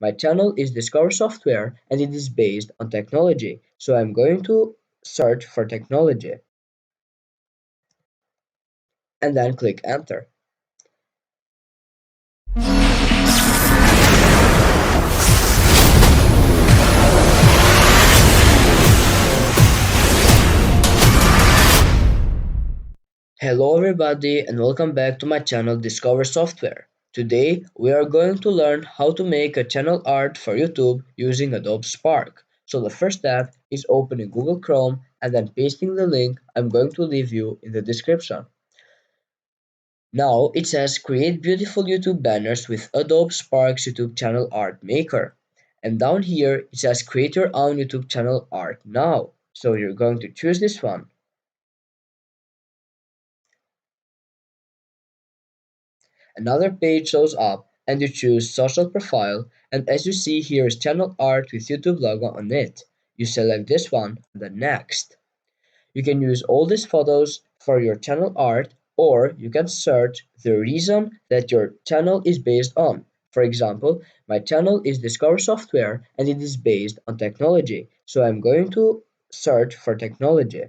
my channel is Discover Software and it is based on technology. So I'm going to search for technology and then click enter. Hello everybody and welcome back to my channel Discover Software. Today we are going to learn how to make a channel art for YouTube using Adobe Spark. So the first step is opening Google Chrome and then pasting the link I'm going to leave you in the description. Now it says create beautiful YouTube banners with Adobe Spark's YouTube Channel Art Maker. And down here it says create your own YouTube channel art now. So you're going to choose this one. Another page shows up and you choose social profile, and as you see here is channel art with YouTube logo on it. You select this one and then next. You can use all these photos for your channel art, or you can search the reason that your channel is based on. For example, my channel is Discover Software and it is based on technology. So I'm going to search for technology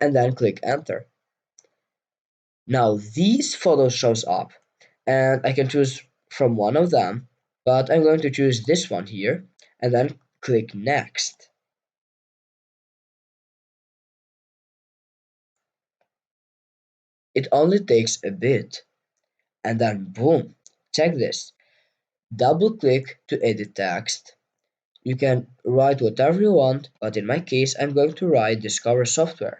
and then click enter. Now these photos shows up and I can choose from one of them, but I'm going to choose this one here and then click next. It only takes a bit and then boom, check this. Double click to edit text. You can write whatever you want, but in my case I'm going to write Discover Software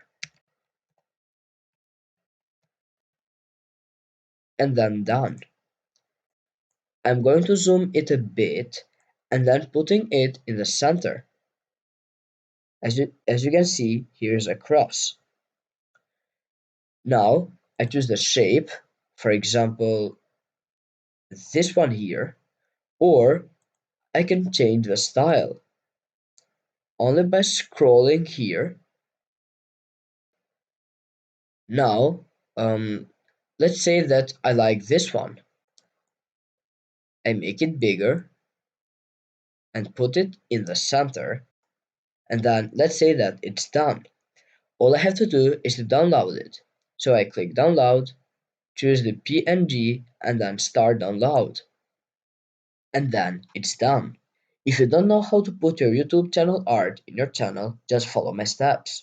and then done. I'm going to zoom it a bit and then putting it in the center. As you can see, here's a cross. Now I choose the shape, for example, this one here, or I can change the style only by scrolling here. Now, let's say that I like this one. I make it bigger and put it in the center, and then let's say that it's done. All I have to do is to download it. So I click download, choose the PNG, and then start download. And then it's done. If you don't know how to put your YouTube channel art in your channel, just follow my steps.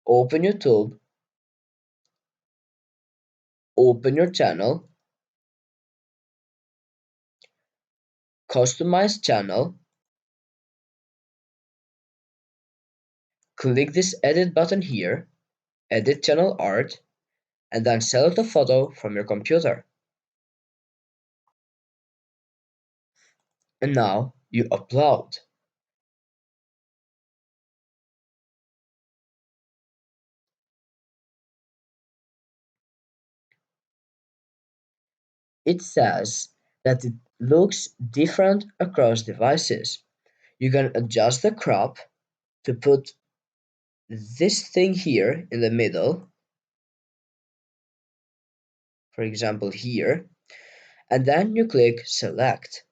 Open YouTube, open your channel, customize channel, click this edit button here, edit channel art, and then select a photo from your computer. And now you upload. It says that it looks different across devices. You can adjust the crop to put this thing here in the middle, for example here, and then you click select.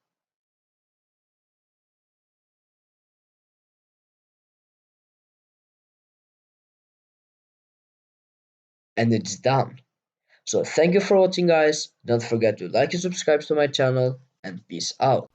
And it's done. So thank you for watching guys. Don't forget to like and subscribe to my channel and peace out.